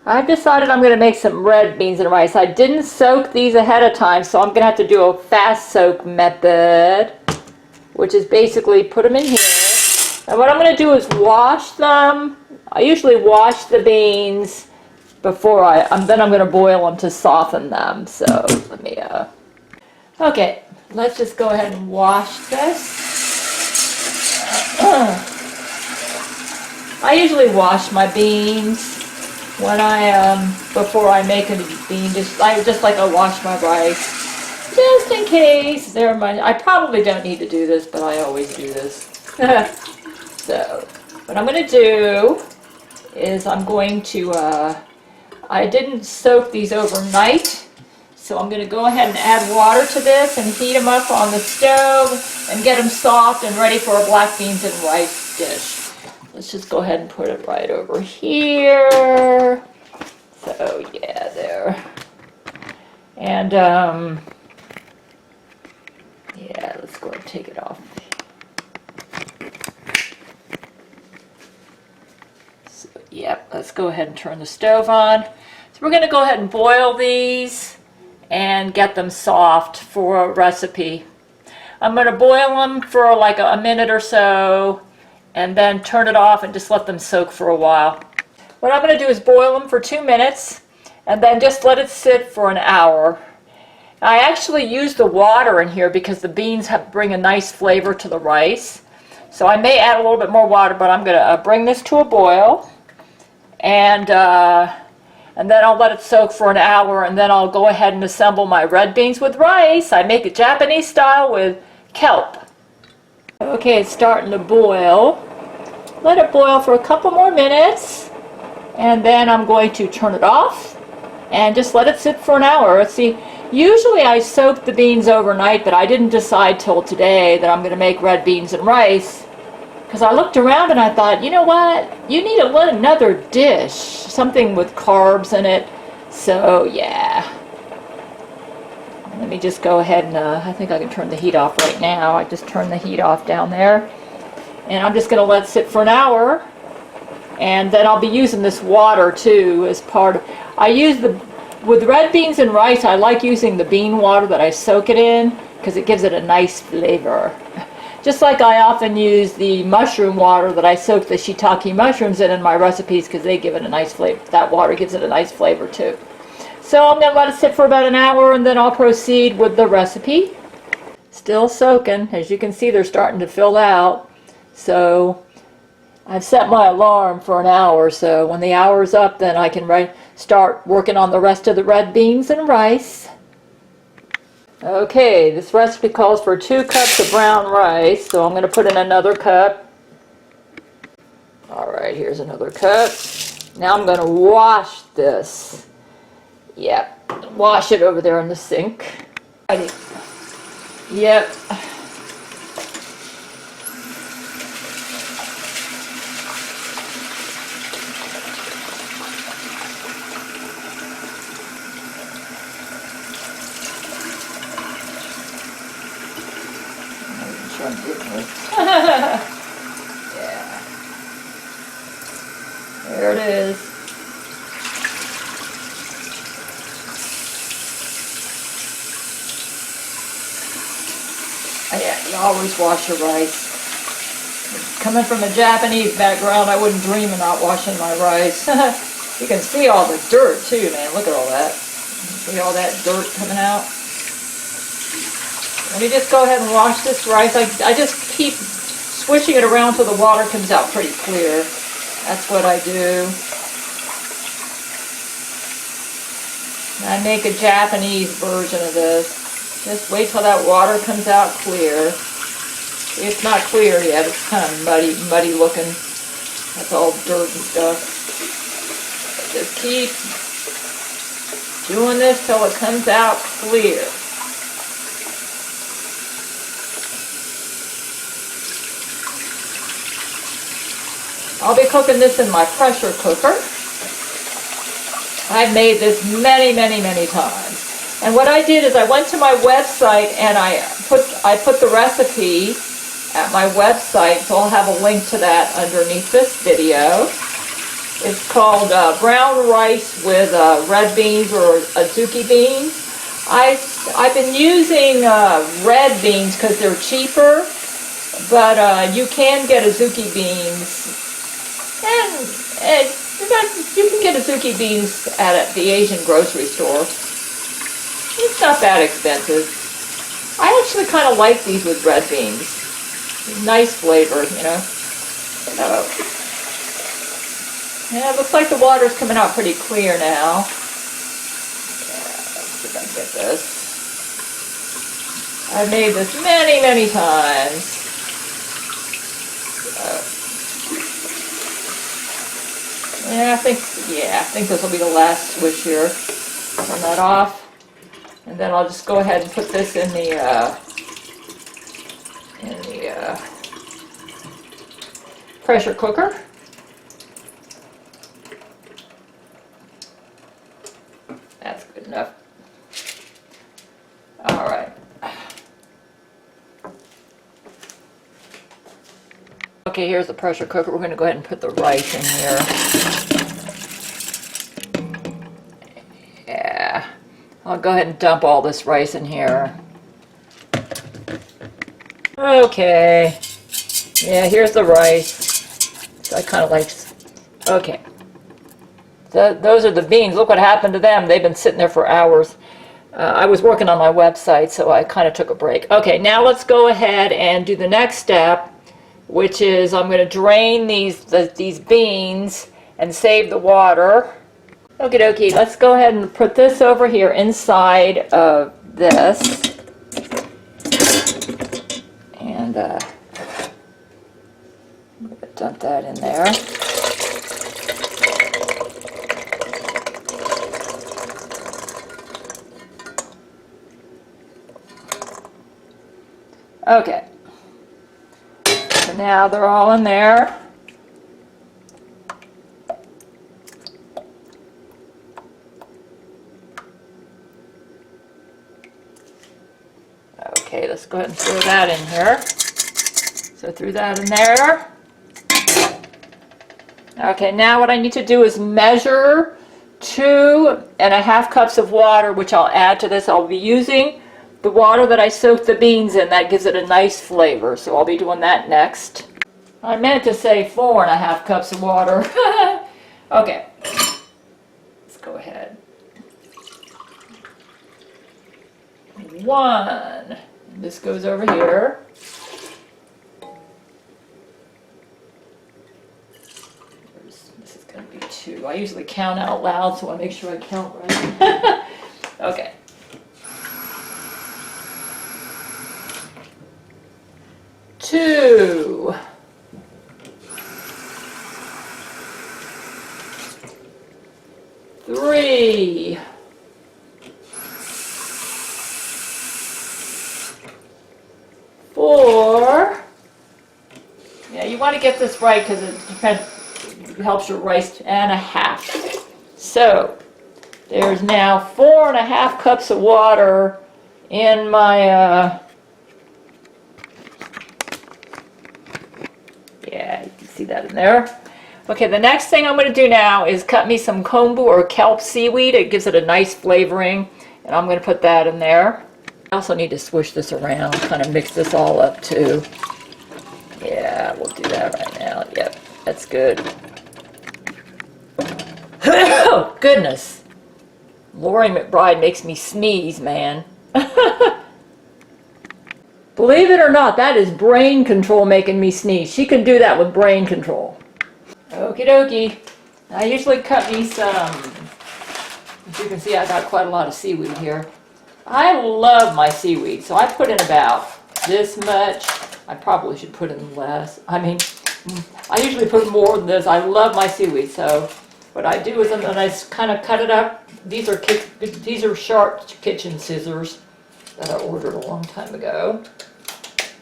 I've decided I'm going to make some red beans and rice. I didn't soak these ahead of time, so I'm going to have to do a fast soak method, which is basically put them in here. And what I'm going to do is wash them. I usually wash the beans before then I'm going to boil them to soften them. So let me, okay, let's just go ahead and wash this. I usually wash my beans when before I make a bean, I wash my rice, just in case I probably don't need to do this, but I always do this. So, what I'm going to do is I'm going to, I didn't soak these overnight, so I'm going to go ahead and add water to this and heat them up on the stove and get them soft and ready for a black beans and rice dish. Let's just go ahead and put it right over here. So yeah, there. And yeah, let's go ahead and take it off. So yep, let's go ahead and turn the stove on. So we're going to go ahead and boil these and get them soft for a recipe. I'm going to boil them for like a minute or so, and then turn it off and just let them soak for a while. What I'm going to do is boil them for 2 minutes and then just let it sit for an hour. I actually use the water in here because the beans bring a nice flavor to the rice. So I may add a little bit more water, but I'm going to bring this to a boil, and then I'll let it soak for an hour, and then I'll go ahead and assemble my red beans with rice. I make it Japanese style with kelp. Okay, it's starting to boil. Let it boil for a couple more minutes, and then I'm going to turn it off and just let it sit for an hour. Let's see, usually I soak the beans overnight, but I didn't decide till today that I'm going to make red beans and rice, because I looked around and I thought, you know what, you need another dish, something with carbs in it. So yeah, let me just go ahead and I think I can turn the heat off right now. I just turned the heat off down there, and I'm just going to let it sit for an hour, and then I'll be using this water too as part of, with red beans and rice, I like using the bean water that I soak it in because it gives it a nice flavor. Just like I often use the mushroom water that I soak the shiitake mushrooms in my recipes because they give it a nice flavor. That water gives it a nice flavor too. So I'm going to let it sit for about an hour, and then I'll proceed with the recipe. Still soaking. As you can see, they're starting to fill out. So I've set my alarm for an hour, so when the hour's up, then I can start working on the rest of the red beans and rice. Okay, this recipe calls for 2 cups of brown rice, so I'm going to put in another cup. Alright, here's another cup. Now I'm going to wash this. Yep, wash it over there in the sink. Yep. Yeah. There it is. Yeah, you always wash your rice. Coming from a Japanese background, I wouldn't dream of not washing my rice. You can see all the dirt too, man. Look at all that. See all that dirt coming out? Let me just go ahead and wash this rice. I just keep swishing it around till the water comes out pretty clear. That's what I do. And I make a Japanese version of this. Just wait till that water comes out clear. It's not clear yet. It's kind of muddy looking. That's all dirt and stuff. Just keep doing this till it comes out clear. I'll be cooking this in my pressure cooker. I've made this many, many, many times. And what I did is I went to my website and I put the recipe at my website, so I'll have a link to that underneath this video. It's called brown rice with red beans or azuki beans. I've been using red beans because they're cheaper, but you can get azuki beans, and you can get azuki beans at the Asian grocery store. It's not that expensive. I actually kind of like these with red beans. Nice flavor, you know. Yeah, it looks like the water's coming out pretty clear now. Yeah, let's see if I can get this. I've made this many, many times. Yeah, I think this will be the last switch here. Turn that off. And then I'll just go ahead and put this in the pressure cooker. That's good enough. All right. Okay, here's the pressure cooker. We're going to go ahead and put the rice in here. Yeah. I'll go ahead and dump all this rice in here. Okay. Yeah, here's the rice. So I kind of like... Okay. Those are the beans. Look what happened to them. They've been sitting there for hours. I was working on my website, so I kind of took a break. Okay, now let's go ahead and do the next step, which is I'm going to drain these beans and save the water. Okie dokie, let's go ahead and put this over here inside of this. And I'm going to dump that in there. Okay. So now they're all in there. Okay, let's go ahead and throw that in here. So threw that in there. Okay, now what I need to do is measure 2.5 cups of water, which I'll add to this. I'll be using the water that I soaked the beans in. That gives it a nice flavor, so I'll be doing that next. I meant to say 4.5 cups of water. Okay, let's go ahead. 1. This goes over here. This is going to be 2. I usually count out loud, so I make sure I count right. Okay. 2. 3. 4. Yeah, you want to get this right because it helps your rice, and 1/2. So there's now 4.5 cups of water in my yeah, you can see that in there. Okay, the next thing I'm going to do now is cut me some kombu or kelp seaweed. It gives it a nice flavoring, and I'm going to put that in there. I also need to swish this around, kind of mix this all up too. Yeah, we'll do that right now. Yep, that's good. Oh, goodness. Lori McBride makes me sneeze, man. Believe it or not, that is brain control making me sneeze. She can do that with brain control. Okie dokie. I usually cut me some, as you can see, I got quite a lot of seaweed here. I love my seaweed, so I put in about this much. I probably should put in less. I mean, I usually put more than this. I love my seaweed, so what I do is I kind of cut it up. These are sharp kitchen scissors that I ordered a long time ago.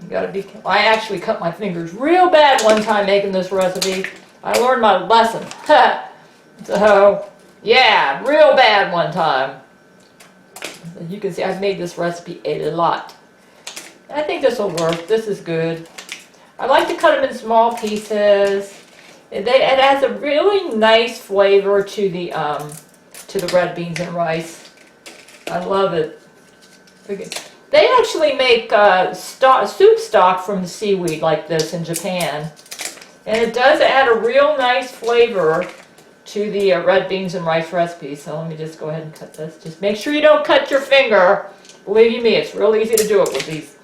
You gotta be. I actually cut my fingers real bad one time making this recipe. I learned my lesson. So, yeah, real bad one time. As you can see, I've made this recipe a lot. I think this will work. This is good. I like to cut them in small pieces. It adds a really nice flavor to the red beans and rice. I love it. They actually make soup stock from seaweed like this in Japan. And it does add a real nice flavor to the red beans and rice recipe. So let me just go ahead and cut this. Just make sure you don't cut your finger. Believe you me, it's real easy to do it with these.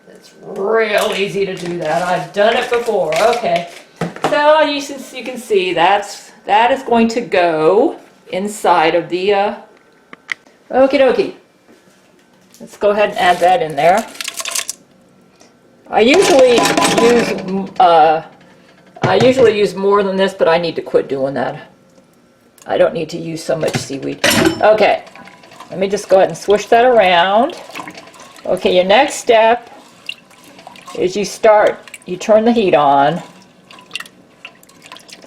It's real easy to do that. I've done it before. Okay. So you can see that is going to go inside of the okie dokie. Let's go ahead and add that in there. I usually use more than this, but I need to quit doing that. I don't need to use so much seaweed. Okay, let me just go ahead and swish that around. Okay, your next step is you turn the heat on.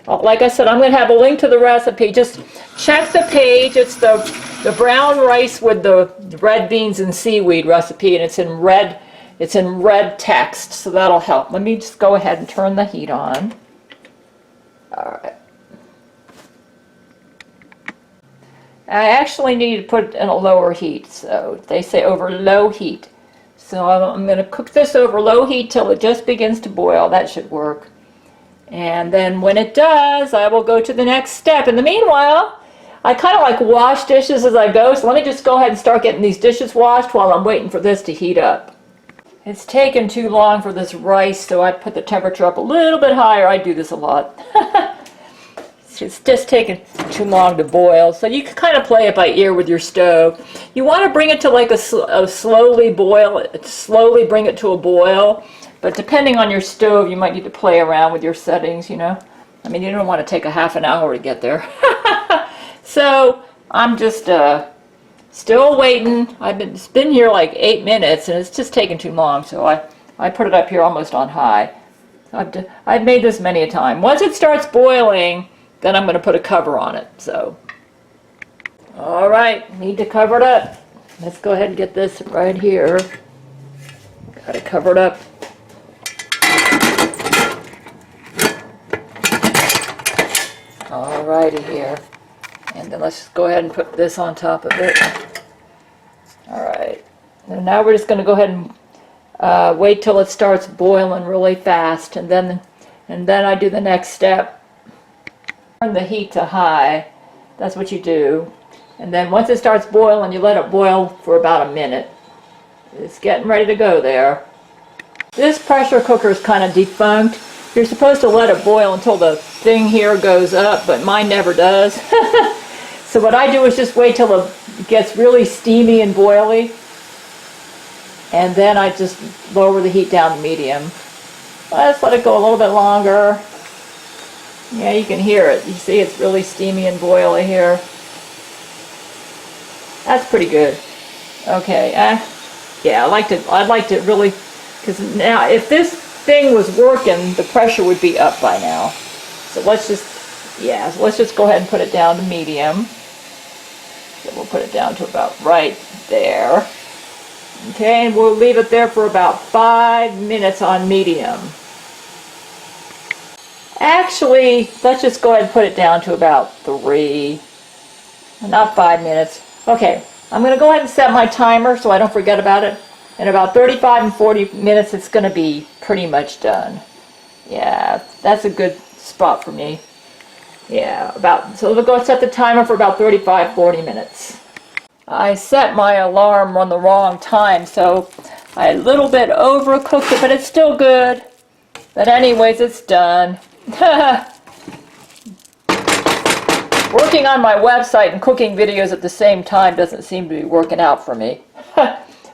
Like I said, I'm going to have a link to the recipe. Just check the page. It's the brown rice with the red beans and seaweed recipe, and it's in red text, so that'll help. Let me just go ahead and turn the heat on. All right. I actually need to put it in a lower heat, so they say over low heat. So I'm going to cook this over low heat till it just begins to boil. That should work. And then when it does, I will go to the next step. In the meanwhile, I kind of like wash dishes as I go, so let me just go ahead and start getting these dishes washed while I'm waiting for this to heat up. It's taken too long for this rice, so I put the temperature up a little bit higher. I do this a lot. It's just taken too long to boil, so you can kind of play it by ear with your stove. You want to bring it to like a slowly bring it to a boil. But depending on your stove, you might need to play around with your settings, you know. I mean, you don't want to take a half an hour to get there. So I'm just still waiting. It's been here like 8 minutes, and it's just taken too long. So I put it up here almost on high. I've made this many a time. Once it starts boiling, then I'm going to put a cover on it. So, all right, need to cover it up. Let's go ahead and get this right here. Got to cover it up. Alrighty here, and then let's just go ahead and put this on top of it. Alright, and now we're just going to go ahead and wait till it starts boiling really fast, and then I do the next step. Turn the heat to high. That's what you do, and then once it starts boiling, you let it boil for about a minute. It's getting ready to go there. This pressure cooker is kind of defunct. You're supposed to let it boil until the thing here goes up, but mine never does. So what I do is just wait till it gets really steamy and boily, and then I just lower the heat down to medium. Let's let it go a little bit longer. Yeah, you can hear it. You see it's really steamy and boily here. That's pretty good. Okay, yeah, I'd like to really, because now if this thing was working, the pressure would be up by now. So let's just go ahead and put it down to medium. So we'll put it down to about right there. Okay, and we'll leave it there for about 5 minutes on medium. Actually, let's just go ahead and put it down to about 3, not 5 minutes. Okay, I'm going to go ahead and set my timer so I don't forget about it. In about 35 and 40 minutes, it's going to be pretty much done. Yeah, that's a good spot for me. Yeah, so we'll go set the timer for about 35-40 minutes. I set my alarm on the wrong time, so I a little bit overcooked it, but it's still good. But anyways, it's done. Working on my website and cooking videos at the same time doesn't seem to be working out for me.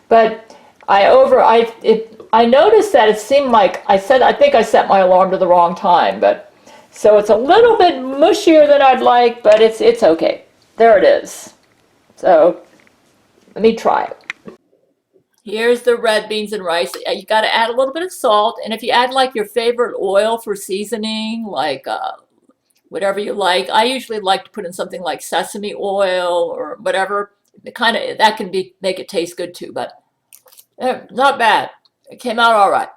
But I noticed that it seemed like I think I set my alarm to the wrong time, but so it's a little bit mushier than I'd like, but it's okay. There it is. So let me try it. Here's the red beans and rice. You got to add a little bit of salt, and if you add like your favorite oil for seasoning, like whatever you like. I usually like to put in something like sesame oil or whatever. That can make it taste good too, but not bad. It came out all right.